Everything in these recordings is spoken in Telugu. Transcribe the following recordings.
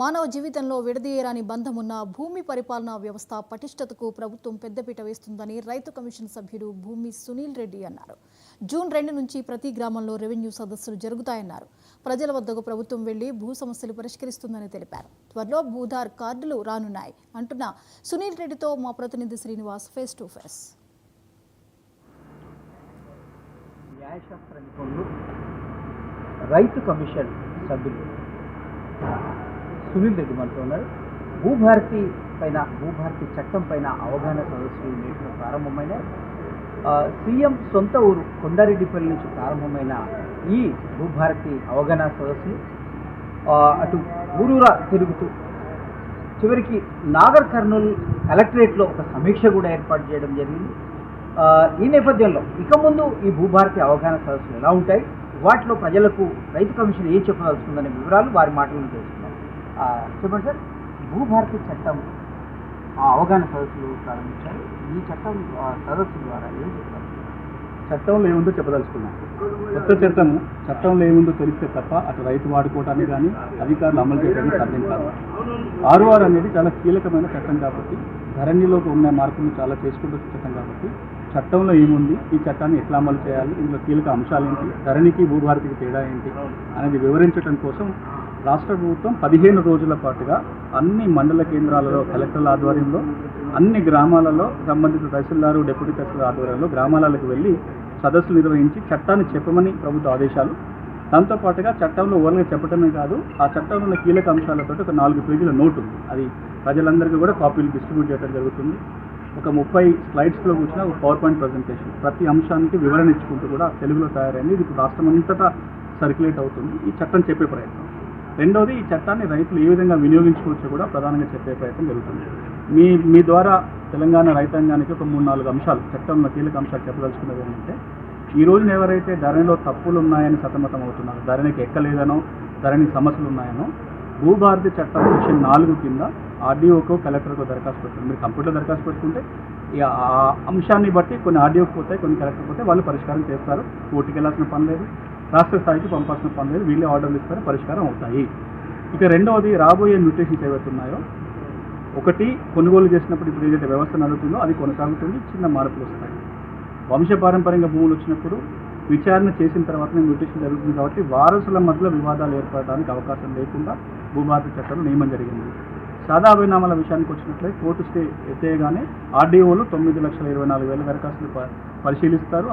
మానవ జీవితంలో విడదీయరాని బంధం ఉన్న భూమి పరిపాలనా వ్యవస్థ పటిష్టతకు ప్రభుత్వం పెద్దపీట వేస్తుందని రైతు కమిషన్ సభ్యుడు భూమి సునీల్ రెడ్డి అన్నారు. జూన్ 2 నుంచి ప్రతి గ్రామంలో రెవెన్యూ సదస్సులు జరుగుతాయన్నారు. ప్రజల వద్దకు ప్రభుత్వం వెళ్లి భూ సమస్యలు పరిష్కరిస్తుందని తెలిపారు. త్వరలో భూధార్ కార్డులు రానున్నాయి అంటున్న సునీల్ రెడ్డితో మా ప్రతినిధి శ్రీనివాస్ ఫేస్ టు ఫేస్. న్యాయశాస్త్ర నిపుణులు రైతు కమిషన్ సభ్యులు సునీల్ రెడ్డి మనతో ఉన్నారు. భూభారతి చట్టం పైన అవగాహన సదస్సులు నేటితో ప్రారంభమైన సీఎం సొంత ఊరు కొండారెడ్డిపల్లి నుంచి ప్రారంభమైన ఈ భూభారతి అవగాహన సదస్సులు అటు ఊరూరా తిరుగుతూ చివరికి నాగర్ కర్నూలు కలెక్టరేట్లో ఒక సమీక్ష కూడా ఏర్పాటు చేయడం జరిగింది. ఈ నేపథ్యంలో ఇక ముందు ఈ భూభారతి అవగాహన సదస్సులు ఎలా ఉంటాయి, వాటిలో ప్రజలకు రైతు కమిషన్ ఏం చెప్పదలుచుకుందనే వివరాలు వారి మాటలను తెలుసుకుందాం. చెప్పండి సార్, భూభారతి చట్టం అవగాహన సదస్సులు ప్రారంభించారు. ఈ చట్టం సదస్సు ద్వారా ఏం చెప్తారు? చట్టంలో ఏముందో చెప్పదలుచుకున్నాం. కొత్త చట్టంలో ఏముందో తెలిస్తే తప్ప అటు రైతు వాడుకోవటాన్ని కానీ అధికారులు అమలు చేయడానికి సాధ్యం కాదు. ROR అనేది చాలా కీలకమైన చట్టం కాబట్టి, ధరణిలోకి ఉన్న మార్పులను చాలా చేసుకుంటూ చట్టం కాబట్టి చట్టంలో ఏముంది, ఈ చట్టాన్ని ఎట్లా అమలు చేయాలి, ఇందులో కీలక అంశాలు ఏంటి, ధరణికి భూభారతికి తేడా ఏంటి అనేది వివరించడం కోసం రాష్ట్ర ప్రభుత్వం 15 రోజుల పాటుగా అన్ని మండల కేంద్రాలలో కలెక్టర్ల ఆధ్వర్యంలో, అన్ని గ్రామాలలో సంబంధిత తహసీల్దారు, డిప్యూటీ తహసీల్దార్ ఆధ్వర్యంలో గ్రామాలకు వెళ్ళి సదస్సులు నిర్వహించి చట్టాన్ని చెప్పమని ప్రభుత్వ ఆదేశాలు. దాంతోపాటుగా చట్టంలో ఓన్గా చెప్పడమే కాదు, ఆ చట్టంలో ఉన్న కీలక అంశాలతో ఒక 4 పేజీల నోట్ ఉంది. అది ప్రజలందరికీ కూడా కాపీలు డిస్ట్రిబ్యూట్ చేయడం జరుగుతుంది. ఒక 30 స్లైడ్స్లో కూర్చున్న ఒక PowerPoint ప్రజెంటేషన్, ప్రతి అంశానికి వివరణ ఇచ్చుకుంటూ కూడా తెలుగులో తయారైంది. ఇది రాష్ట్రం అంతటా సర్క్యులేట్ అవుతుంది ఈ చట్టం చెప్పే ప్రయత్నం. రెండోది, ఈ చట్టాన్ని రైతులు ఏ విధంగా వినియోగించుకోవచ్చో కూడా ప్రధానంగా చెప్పే ప్రయత్నం జరుగుతుంది. మీ ద్వారా తెలంగాణ రైతాంగానికి ఒక 3-4 అంశాలు, చట్టంలో కీలక అంశాలు చెప్పదలుచుకున్నది ఏంటంటే, ఈ రోజున ఎవరైతే ధరణిలో తప్పులు ఉన్నాయని సతమతం అవుతున్నారు, ధరణికి ఎక్కలేదనో, ధరణికి సమస్యలు ఉన్నాయనో, భూభారతి చట్టం సెక్షన్ 4 కింద RDOకో కలెక్టర్కో దరఖాస్తు పెట్టుకుంటే, మీరు కంప్యూటర్ దరఖాస్తు పెట్టుకుంటే ఆ అంశాన్ని బట్టి కొన్ని RDOకి పోతాయి, కొన్ని కలెక్టర్ పోతాయి, వాళ్ళు పరిష్కారం చేస్తారు. కోర్టుకి వెళ్ళాల్సిన పని లేదు, రాష్ట్ర స్థాయికి పంపాల్సిన పని లేదు, వీళ్ళే ఆర్డర్లు ఇస్తారు, పరిష్కారం అవుతాయి. ఇక రెండవది, రాబోయే మ్యూటేషన్స్ ఏవైతే ఉన్నాయో, ఒకటి కొనుగోలు చేసినప్పుడు ఇప్పుడు ఏదైతే వ్యవస్థ నడుతుందో అది కొనసాగుతుంది, చిన్న మార్పులు వస్తాయి. వంశపారంపర్యంగా భూములు వచ్చినప్పుడు విచారణ చేసిన తర్వాతనే మ్యూటేషన్ జరుగుతుంది కాబట్టి వారసుల మధ్యలో వివాదాలు ఏర్పడడానికి అవకాశం లేకుండా భూభారతి చట్టంలో నియమం జరిగింది. సాదా అభినామాల విషయానికి వచ్చినట్లయితే కోర్టు స్టే ఎత్తేయగానే RDOలు 9,24,000 దరఖాస్తులు పరిశీలిస్తారు.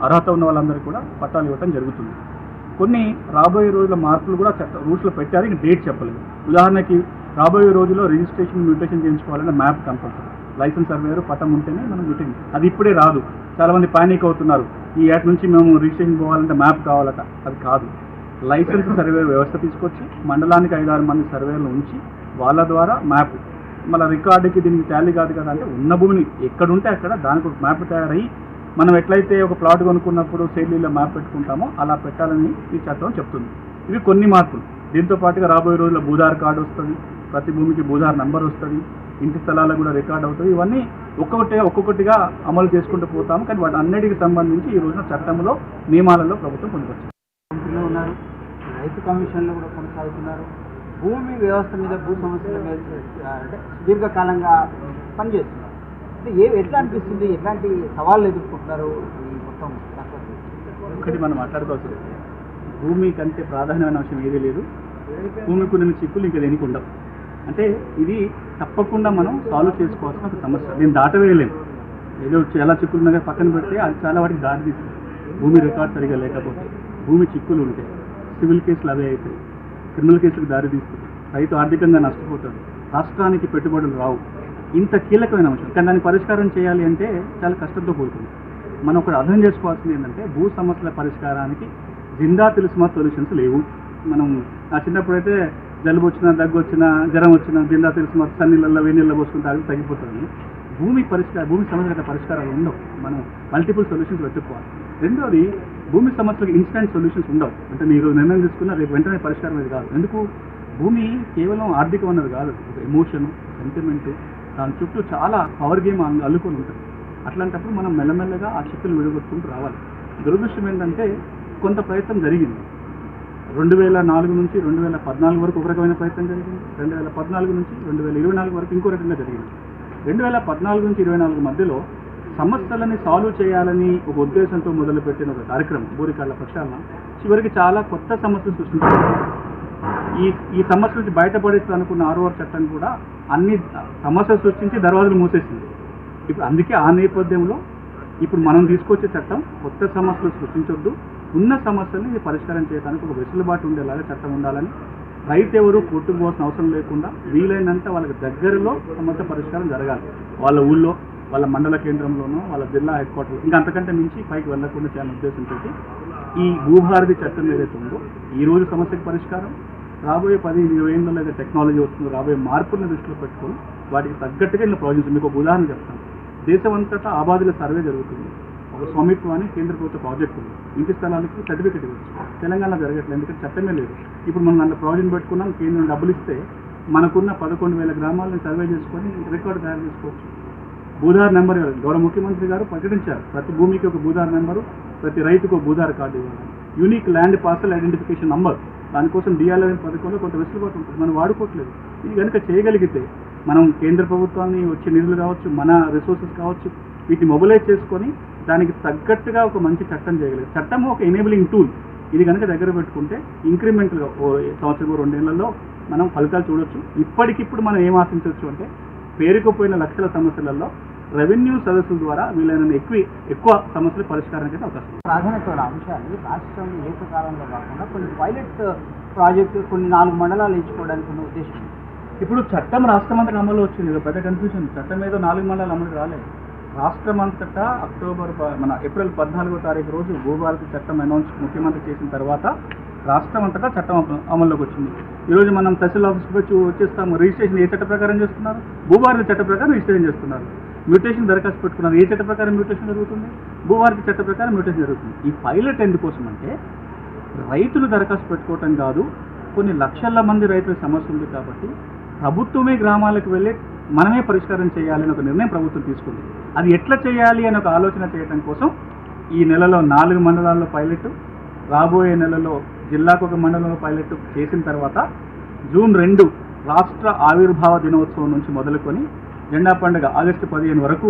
అర్హత ఉన్న వాళ్ళందరికీ కూడా పట్టాలు ఇవ్వడం జరుగుతుంది. కొన్ని రాబోయే రోజుల మార్పులు కూడా రూల్స్లో పెట్టారు, ఇంక డేట్ చెప్పలేదు. ఉదాహరణకి రాబోయే రోజుల్లో రిజిస్ట్రేషన్ మ్యూటేషన్ చేయించుకోవాలంటే మ్యాప్ కంపల్సరీ, లైసెన్స్ సర్వేయర్ పట్టం ఉంటేనే మనం మ్యూటేషన్. అది ఇప్పుడే రాదు, చాలామంది పానిక్ అవుతున్నారు. ఈ యాప్ నుంచి మేము రిజిస్ట్రేషన్ పోవాలంటే మ్యాప్ కావాలట, అది కాదు. లైసెన్స్ సర్వేయర్ వ్యవస్థ తీసుకొచ్చి మండలానికి 5-6 మంది సర్వేయర్లు ఉంచి వాళ్ళ ద్వారా మ్యాప్, మళ్ళీ రికార్డుకి దీనికి టాలీ కాదు కదా అంటే ఉన్న భూమిని ఎక్కడుంటే అక్కడ దానికి ఒక మ్యాప్ తయారయ్యి, మనం ఎట్లయితే ఒక ప్లాట్ కొనుక్కున్నప్పుడు శైలిలో మ్యాప్ పెట్టుకుంటామో అలా పెట్టాలని ఈ చట్టం చెప్తుంది. ఇవి కొన్ని మార్పులు. దీంతో పాటుగా రాబోయే రోజుల్లో భూధార్ కార్డు వస్తుంది, ప్రతి భూమికి భూధార్ నంబర్ వస్తుంది, ఇంటి స్థలాలకు కూడా రికార్డ్ అవుతుంది. ఇవన్నీ ఒక్కొక్కటిగా అమలు చేసుకుంటూ పోతాము. కానీ వాటి అన్నిటికి సంబంధించి ఈ రోజున చట్టంలో నియమాలలో ప్రభుత్వం పొందుపరిచింది. ఉన్నారు, రైతు కమిషన్లో కూడా కొనసాగుతున్నారు. భూమి వ్యవస్థ మీద, భూ సమస్యల మీద అంటే సుదీర్ఘకాలంగా పనిచేస్తున్నారు. అంటే ఎట్లా అనిపిస్తుంది, ఎట్లాంటి సవాళ్ళు ఎదుర్కొంటున్నారు ఈ మొత్తం? ఒకటి మనం మాట్లాడుకోవచ్చు, భూమి కంటే ప్రాధాన్యమైన అంశం ఏదీ లేదు. భూమికి ఉన్న చిక్కులు ఇంకా దేనికి ఉండవు. అంటే ఇది తప్పకుండా మనం సాల్వ్ చేసుకోవాల్సిన ఒక సమస్య, దీన్ని దాటవేయలేము. ఏదో చాలా చిక్కులు ఉన్నాక పక్కన పెడితే అది చాలా వాటికి దారి తీస్తుంది. భూమి రికార్డ్ సరిగా లేకపోతే, భూమి చిక్కులు ఉంటాయి, సివిల్ కేసులు అవే అవుతాయి, క్రిమినల్ కేసులకు దారి తీస్తుంది, రైతు ఆర్థికంగా నష్టపోతాడు, రాష్ట్రానికి పెట్టుబడులు రావు. ఇంత కీలకమైన అంశం, కానీ దాన్ని పరిష్కారం చేయాలి అంటే చాలా కష్టంతో కూడుతుంది. మనం ఒకటి అర్థం చేసుకోవాల్సింది ఏంటంటే, భూ సమస్యల పరిష్కారానికి జిందా తెలిసిన సొల్యూషన్స్ లేవు. మనం ఆ చిన్నప్పుడైతే జలుబు వచ్చినా, దగ్గు వచ్చినా, జ్వరం వచ్చినా జిందా తెలిసిన సన్నీళ్ళల్లో వేనీళ్ళలో పోసుకుంటే అది తగ్గిపోతుంది. భూమి సమస్యల పరిష్కారాలు ఉండవు, మనం మల్టిపుల్ సొల్యూషన్స్ వెతుక్కోవాలి. రెండోది, భూమి సమస్యలకు ఇన్స్టెంట్ సొల్యూషన్స్ ఉండవు. అంటే మీరు నిర్ణయం తీసుకున్న రేపు వెంటనే పరిష్కారం అది కాదు. ఎందుకు? భూమి కేవలం ఆర్థికం అన్నది కాదు, ఒక ఎమోషను, సెంటిమెంటు, దాని చుట్టూ చాలా పవర్ గేమ్ అల్లుకొని ఉంటుంది. అట్లాంటప్పుడు మనం మెల్లమెల్లగా ఆ చిక్కులు విడగొట్టుకుంటూ రావాలి. దురదృష్టం ఏంటంటే కొంత ప్రయత్నం జరిగింది. 2004 నుంచి 2014 వరకు ఒక రకమైన ప్రయత్నం జరిగింది. 2014 నుంచి 2024 వరకు ఇంకో రకంగా జరిగింది. 2014 నుంచి 2024 మధ్యలో సమస్యలని సాల్వ్ చేయాలని ఒక ఉద్దేశంతో మొదలుపెట్టిన ఒక కార్యక్రమం బూరికాళ్ళ పక్షాన చివరికి చాలా కొత్త సమస్యలు సృష్టించారు. ఈ సమస్య నుంచి బయటపడేస్తూ అనుకున్న ROR చట్టం కూడా అన్ని సమస్యలు సృష్టించి దర్వాజలు మూసేసింది. ఇప్పుడు అందుకే ఆ నేపథ్యంలో ఇప్పుడు మనం తీసుకొచ్చే చట్టం కొత్త సమస్యలు సృష్టించొద్దు, ఉన్న సమస్యల్ని పరిష్కారం చేయడానికి ఒక వెసులుబాటు ఉండేలాగా చట్టం ఉండాలని, రైతు ఎవరు కోర్టుకు పోవాల్సిన అవసరం లేకుండా వీలైనంత వాళ్ళకి దగ్గరలో సమస్య పరిష్కారం జరగాలి. వాళ్ళ ఊళ్ళో, వాళ్ళ మండల కేంద్రంలోనో, వాళ్ళ జిల్లా హెడ్ క్వార్టర్ ఇంకా అంతకంటే మించి పైకి వెళ్లకుండా చేయాలనే ఉద్దేశంతో ఈ భూభారతి చట్టం ఏదైతే ఉందో ఈ రోజు సమస్యకు పరిష్కారం, రాబోయే 10-20 ఏళ్ళలో ఏదైతే టెక్నాలజీ వస్తుందో రాబోయే మార్పులను దృష్టిలో పెట్టుకొని వాటికి తగ్గట్టుగా ఇలా ప్రాజెక్ట్స్. మీకు ఒక ఉదాహరణ చెప్తాను. దేశమంతటా ఆబాదుల సర్వే జరుగుతుంది. ఒక స్వామిత్వం అని కేంద్ర ప్రభుత్వ ప్రాజెక్ట్ ఉంది. ఇంటి స్థలాలకు సర్టిఫికేట్ ఇవ్వచ్చు. తెలంగాణ జరగట్లేదు, ఎందుకంటే చట్టమే లేదు. ఇప్పుడు మనం దాంట్లో ప్రాజెక్ట్ పెట్టుకున్నాం, కేంద్రం డబ్బులు ఇస్తే మనకున్న 11,000 గ్రామాలను సర్వే చేసుకొని రికార్డు తయారు చేసుకోవచ్చు. భూధార్ నెంబర్ గౌరవ ముఖ్యమంత్రి గారు ప్రకటించారు, ప్రతి భూమికి ఒక భూధార్ నెంబరు, ప్రతి రైతుకు ఒక భూధార్ కార్డు ఇవ్వాలి. Unique land parcel identification number, దానికోసం DLM పథకంలో కొంత వెసులుబాటు ఉంటుంది, మనం వాడుకోవట్లేదు. ఇది కనుక చేయగలిగితే మనం కేంద్ర ప్రభుత్వాన్ని వచ్చే నిధులు కావచ్చు, మన రిసోర్సెస్ కావచ్చు, వీటిని మొబిలైజ్ చేసుకొని దానికి తగ్గట్టుగా ఒక మంచి చట్టం చేయగలిగారు. చట్టం ఒక ఎనేబులింగ్ టూల్. ఇది కనుక దగ్గర పెట్టుకుంటే ఇంక్రిమెంట్గా సంవత్సరం 2 ఏళ్లలో మనం ఫలితాలు చూడొచ్చు. ఇప్పటికిప్పుడు మనం ఏం ఆశించవచ్చు అంటే పేరుకుపోయిన లక్షల సమస్యలలో రెవెన్యూ సదస్సుల ద్వారా వీలైన ఎక్కువ సమస్యల పరిష్కారానికి అవకాశం. ప్రాధాన్యత ఉన్న అంశాలు రాష్ట్రం ఏకకాలంలో కాకుండా కొన్ని పైలట్ ప్రాజెక్టు కొన్ని 4 మండలాలు ఎంచుకోవడానికి ఉన్న ఉద్దేశం. ఇప్పుడు చట్టం రాష్ట్రం అంతటా అమలు వచ్చింది, పెద్ద కన్ఫ్యూజన్. చట్టం ఏదో 4 మండలాలు అమలు రాలేదు. రాష్ట్రం అంతటా ఏప్రిల్ 14వ తారీఖు రోజు భూభారతి చట్టం అనౌన్స్ ముఖ్యమంత్రి చేసిన తర్వాత రాష్ట్రం అంతటా చట్టం అమల్లోకి వచ్చింది. ఈరోజు మనం తహసీల్ ఆఫీస్కి వచ్చి వచ్చేస్తాము. రిజిస్ట్రేషన్ ఏ చట్ట ప్రకారం చేస్తున్నారు? భూభారతి చట్ట ప్రకారం రిజిస్ట్రేషన్ చేస్తున్నారు. మ్యూటేషన్ దరఖాస్తు పెట్టుకున్నారు, ఏ చట్ట ప్రకారం మ్యూటేషన్ జరుగుతుంది? భూభారతి చట్ట ప్రకారం మ్యూటేషన్ జరుగుతుంది. ఈ పైలట్ ఎందుకోసం అంటే రైతులు దరఖాస్తు పెట్టుకోవటం కాదు, కొన్ని లక్షల మంది రైతుల సమస్య ఉంది కాబట్టి ప్రభుత్వమే గ్రామాలకు వెళ్ళి మనమే పరిష్కారం చేయాలని ఒక నిర్ణయం ప్రభుత్వం తీసుకుంది. అది ఎట్లా చేయాలి అని ఒక ఆలోచన చేయడం కోసం ఈ నెలలో 4 మండలాల్లో పైలట్, రాబోయే నెలలో జిల్లాకు ఒక మండలంలో పైలట్ చేసిన తర్వాత జూన్ 2 రాష్ట్ర ఆవిర్భావ దినోత్సవం నుంచి మొదలుకొని జెండా పండుగ ఆగస్టు 15 వరకు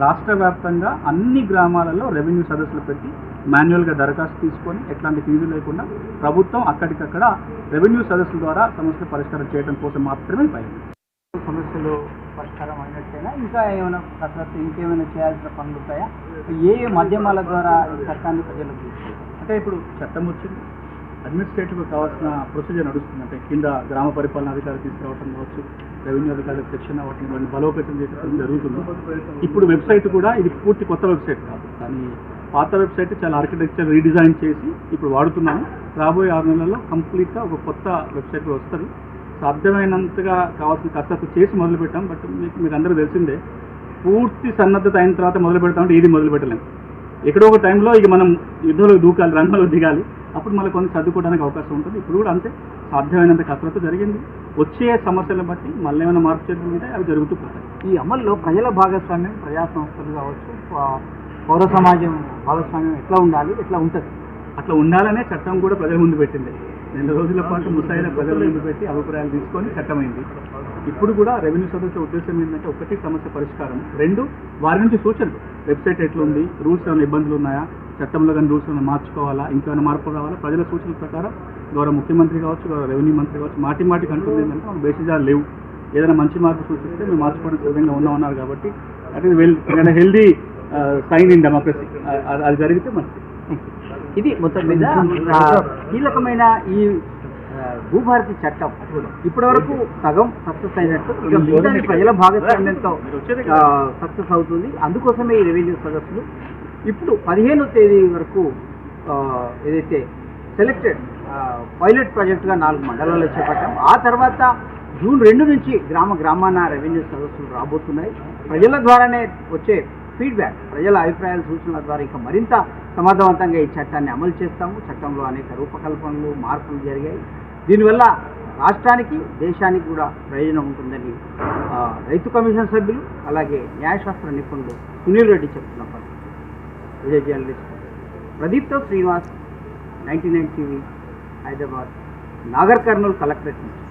రాష్ట్ర వ్యాప్తంగా అన్ని గ్రామాలలో రెవెన్యూ సదస్సులు పెట్టి మాన్యువల్గా దరఖాస్తు తీసుకొని ఎట్లాంటి ఫీజు లేకుండా ప్రభుత్వం అక్కడికక్కడ రెవెన్యూ సదస్సుల ద్వారా సమస్యలు పరిష్కారం చేయడం కోసం మాత్రమే పైలట్. సమస్యలు పరిష్కారం అయినట్టేనా ఇంకా ఏమైనా కసరత్తు ఇంకేమైనా చేయాల్సిన పనులు ఉంటాయా? ఏ మాధ్యమాల ద్వారా ఈ చట్టాన్ని ప్రజలకు తీసుకుంటారు? అంటే ఇప్పుడు చట్టం వచ్చింది, అడ్మినిస్ట్రేటివ్గా కావాల్సిన ప్రొసీజర్ నడుస్తుంది. అంటే కింద గ్రామ పరిపాలన అధికారులు తీసుకురావడం కావచ్చు, రెవెన్యూ అధికారుల శిక్షణ వాటిని బలోపేతం చేయడం జరుగుతుంది. ఇప్పుడు వెబ్సైట్ కూడా ఇది పూర్తి కొత్త వెబ్సైట్ కాదు, కానీ పాత వెబ్సైట్ చాలా ఆర్కిటెక్చర్ రీడిజైన్ చేసి ఇప్పుడు వాడుతున్నాము. రాబోయే 6 నెలల్లో కంప్లీట్గా ఒక కొత్త వెబ్సైట్ వస్తుంది. సాధ్యమైనంతగా కావాల్సిన కసరత్తు చేసి మొదలుపెట్టాం. బట్ మీకు అందరూ తెలిసిందే, పూర్తి సన్నద్ధత అయిన తర్వాత మొదలు పెడతామంటే ఏది మొదలు పెట్టలేము. ఎక్కడో ఒక టైంలో ఇక మనం యుద్ధంలో దూకాలి, రంగంలో దిగాలి, అప్పుడు మళ్ళీ కొన్ని సర్దుకోవడానికి అవకాశం ఉంటుంది. ఇప్పుడు కూడా అంతే, సాధ్యమైనంత కసరత్తు జరిగింది. వచ్చే సమస్యలను బట్టి మళ్ళీ ఏమైనా మార్పు చేయడం మీద అవి జరుగుతూ పోతాయి. ఈ అమల్లో ప్రజల భాగస్వామ్యం, ప్రజా సంస్థలు కావచ్చు, పౌర సమాజం భాగస్వామ్యం ఎట్లా ఉండాలి, ఎట్లా ఉంటుంది? అట్లా ఉండాలనే చట్టం కూడా ప్రజల ముందు పెట్టింది. 2 రోజుల పాటు ముసాయిదా ప్రజల ముందు పెట్టి అభిప్రాయాలు తీసుకొని చట్టమైంది. ఇప్పుడు కూడా రెవెన్యూ సదస్సు ఉద్దేశం ఏంటంటే 1 సమస్య పరిష్కారం, 2 వారి నుంచి సూచనలు. వెబ్సైట్ ఎట్లుంది, రూల్స్ ఏమైనా ఇబ్బందులు ఉన్నాయా, చట్టంలో కానీ రూల్స్ ఏమైనా మార్చుకోవాలా, ఇంకేమైనా మార్పు కావాలా, ప్రజల సూచనల ప్రకారం గౌరవ ముఖ్యమంత్రి కావచ్చు, గౌరవ రెవెన్యూ మంత్రి కావచ్చు మాటికి అంటుంది ఏంటంటే మనకు బేసిజాలు లేవు, ఏదైనా మంచి మార్పు సూచిస్తే మేము మార్చుకోవడానికి సిద్ధంగా ఉన్నామన్నారు. కాబట్టి that is healthy sign in democracy. అది జరిగితే మంచిది. ఇది మొత్తం మీద కీలకమైన ఈ భూభారతి చట్టం ఇప్పటివరకు సగం సక్సెస్ అయినట్టు, ఇక మిగతా ప్రజల భాగస్వామ్యంతో సక్సెస్ అవుతుంది. అందుకోసమే ఈ రెవెన్యూ సదస్సులు ఇప్పుడు 15వ తేదీ వరకు ఏదైతే సెలెక్టెడ్ పైలట్ ప్రాజెక్టుగా 4 మండలాల్లో చేపట్టాం. ఆ తర్వాత జూన్ 2 నుంచి గ్రామాన రెవెన్యూ సదస్సులు రాబోతున్నాయి. ప్రజల ద్వారానే వచ్చే ఫీడ్బ్యాక్, ప్రజల అభిప్రాయాల సూచనల ద్వారా ఇంకా మరింత సమర్థవంతంగా ఈ చట్టాన్ని అమలు చేస్తాము. చట్టంలో అనేక రూపకల్పనలు, మార్పులు జరిగాయి. దీనివల్ల రాష్ట్రానికి, దేశానికి కూడా ప్రయోజనం ఉంటుందని రైతు కమిషన్ సభ్యులు, అలాగే న్యాయశాస్త్ర నిపుణులు సునీల్ రెడ్డి చెప్తున్న పరిస్థితి. విజయ్ జర్నలిస్ట్ ప్రదీప్తో Srinivas, 99 TV, Hyderabad Nagarkurnool collectorate నుంచి